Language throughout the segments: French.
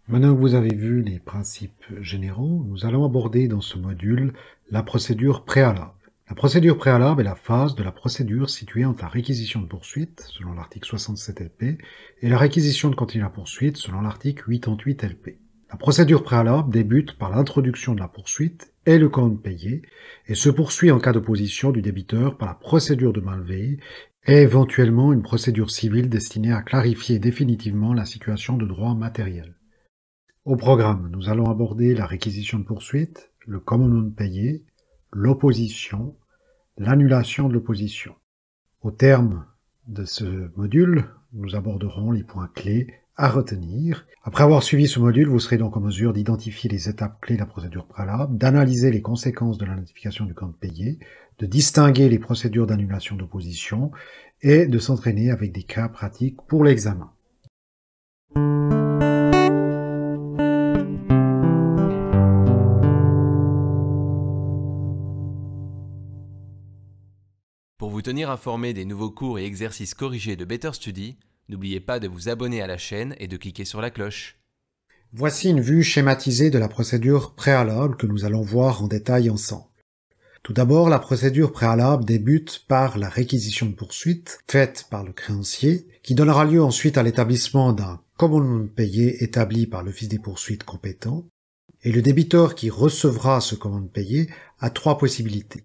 Maintenant que vous avez vu les principes généraux, nous allons aborder dans ce module la procédure préalable. La procédure préalable est la phase de la procédure située entre la réquisition de poursuite, selon l'article 67 LP, et la réquisition de continu de la poursuite, selon l'article 88 LP. La procédure préalable débute par l'introduction de la poursuite et le compte payé, et se poursuit en cas d'opposition du débiteur par la procédure de malveillance et éventuellement une procédure civile destinée à clarifier définitivement la situation de droit matériel. Au programme, nous allons aborder la réquisition de poursuite, le commandement de payer, l'opposition, l'annulation de l'opposition. Au terme de ce module, nous aborderons les points clés à retenir. Après avoir suivi ce module, vous serez donc en mesure d'identifier les étapes clés de la procédure préalable, d'analyser les conséquences de la notification du compte payé, de distinguer les procédures d'annulation d'opposition et de s'entraîner avec des cas pratiques pour l'examen. Pour vous tenir informé des nouveaux cours et exercices corrigés de Better Study, n'oubliez pas de vous abonner à la chaîne et de cliquer sur la cloche. Voici une vue schématisée de la procédure préalable que nous allons voir en détail ensemble. Tout d'abord, la procédure préalable débute par la réquisition de poursuite faite par le créancier, qui donnera lieu ensuite à l'établissement d'un commandement de payer établi par l'office des poursuites compétent, et le débiteur qui recevra ce commandement de payer a trois possibilités.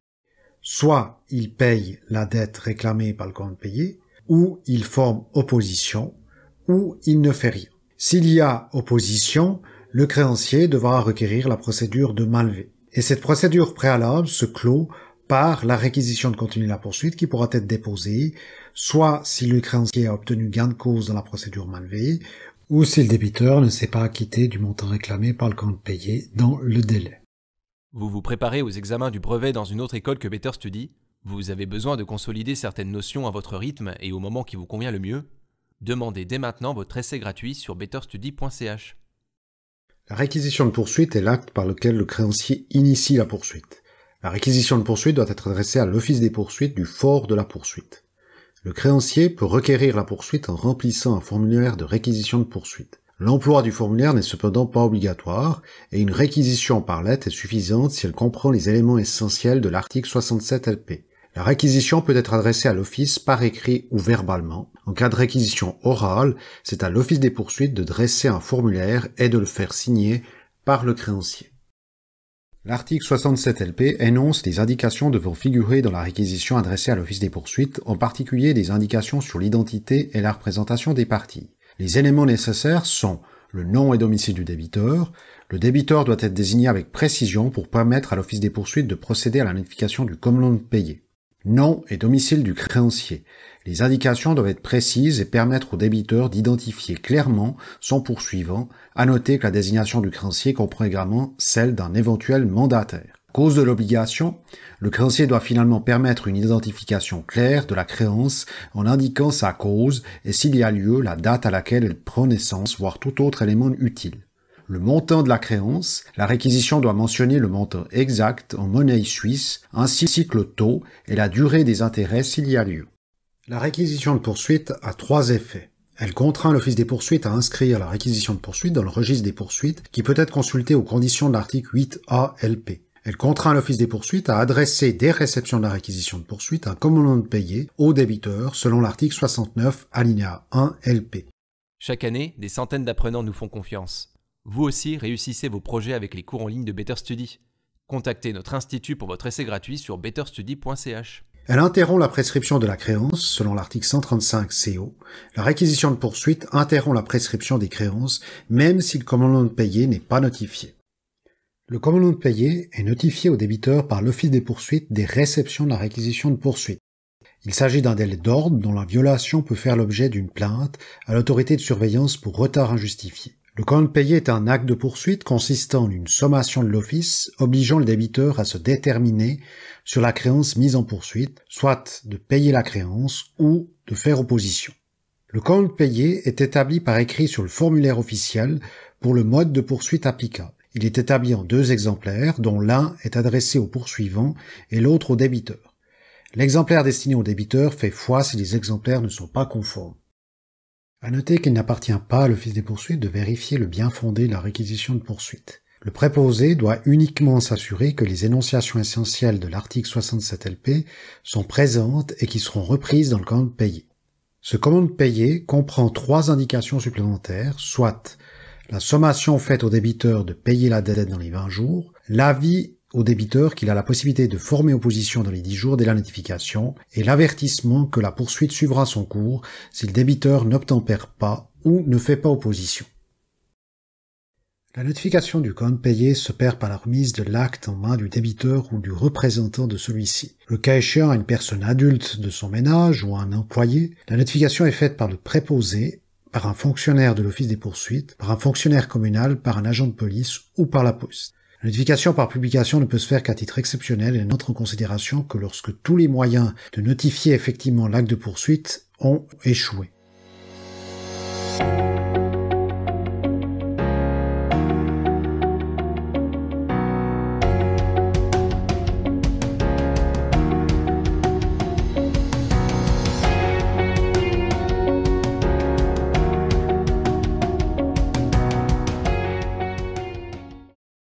Soit il paye la dette réclamée par le commandement de payer, ou il forme opposition, ou il ne fait rien. S'il y a opposition, le créancier devra requérir la procédure de malvé. Et cette procédure préalable se clôt par la réquisition de continu de la poursuite qui pourra être déposée, soit si le créancier a obtenu gain de cause dans la procédure malvée, ou si le débiteur ne s'est pas acquitté du montant réclamé par le commandement de payer dans le délai. Vous vous préparez aux examens du brevet dans une autre école que Better Study? Vous avez besoin de consolider certaines notions à votre rythme et au moment qui vous convient le mieux? Demandez dès maintenant votre essai gratuit sur betterstudy.ch. La réquisition de poursuite est l'acte par lequel le créancier initie la poursuite. La réquisition de poursuite doit être adressée à l'office des poursuites du fort de la poursuite. Le créancier peut requérir la poursuite en remplissant un formulaire de réquisition de poursuite. L'emploi du formulaire n'est cependant pas obligatoire, et une réquisition par lettre est suffisante si elle comprend les éléments essentiels de l'article 67 LP. La réquisition peut être adressée à l'office par écrit ou verbalement. En cas de réquisition orale, c'est à l'office des poursuites de dresser un formulaire et de le faire signer par le créancier. L'article 67 LP énonce les indications devant figurer dans la réquisition adressée à l'office des poursuites, en particulier des indications sur l'identité et la représentation des parties. Les éléments nécessaires sont le nom et domicile du débiteur. Le débiteur doit être désigné avec précision pour permettre à l'office des poursuites de procéder à la notification du commandement de payer. Nom et domicile du créancier. Les indications doivent être précises et permettre au débiteur d'identifier clairement son poursuivant. À noter que la désignation du créancier comprend également celle d'un éventuel mandataire. Cause de l'obligation, le créancier doit finalement permettre une identification claire de la créance en indiquant sa cause et s'il y a lieu, la date à laquelle elle prend naissance, voire tout autre élément utile. Le montant de la créance, la réquisition doit mentionner le montant exact en monnaie suisse, ainsi que le taux et la durée des intérêts s'il y a lieu. La réquisition de poursuite a trois effets. Elle contraint l'office des poursuites à inscrire la réquisition de poursuite dans le registre des poursuites qui peut être consulté aux conditions de l'article 8A LP. Elle contraint l'office des poursuites à adresser dès réception de la réquisition de poursuite un commandement de payer au débiteur selon l'article 69 alinéa 1 LP. Chaque année, des centaines d'apprenants nous font confiance. Vous aussi, réussissez vos projets avec les cours en ligne de Better Study. Contactez notre institut pour votre essai gratuit sur betterstudy.ch. Elle interrompt la prescription de la créance selon l'article 135 CO. La réquisition de poursuite interrompt la prescription des créances même si le commandement de payer n'est pas notifié. Le commandement de payer est notifié au débiteur par l'office des poursuites des réceptions de la réquisition de poursuite. Il s'agit d'un délai d'ordre dont la violation peut faire l'objet d'une plainte à l'autorité de surveillance pour retard injustifié. Le commandement de payer est un acte de poursuite consistant en une sommation de l'office obligeant le débiteur à se déterminer sur la créance mise en poursuite, soit de payer la créance ou de faire opposition. Le commandement de payer est établi par écrit sur le formulaire officiel pour le mode de poursuite applicable. Il est établi en deux exemplaires, dont l'un est adressé au poursuivant et l'autre au débiteur. L'exemplaire destiné au débiteur fait foi si les exemplaires ne sont pas conformes. À noter qu'il n'appartient pas à l'office des poursuites de vérifier le bien fondé de la réquisition de poursuite. Le préposé doit uniquement s'assurer que les énonciations essentielles de l'article 67 LP sont présentes et qui seront reprises dans le commande payé. Ce commande payé comprend 3 indications supplémentaires, soit la sommation faite au débiteur de payer la dette dans les 20 jours, l'avis au débiteur qu'il a la possibilité de former opposition dans les 10 jours dès la notification, et l'avertissement que la poursuite suivra son cours si le débiteur n'obtempère pas ou ne fait pas opposition. La notification du commande payé s'opère par la remise de l'acte en main du débiteur ou du représentant de celui-ci. Le cas échéant à une personne adulte de son ménage ou à un employé, la notification est faite par le préposé, par un fonctionnaire de l'office des poursuites, par un fonctionnaire communal, par un agent de police ou par la poste. La notification par publication ne peut se faire qu'à titre exceptionnel et n'entre en considération que lorsque tous les moyens de notifier effectivement l'acte de poursuite ont échoué.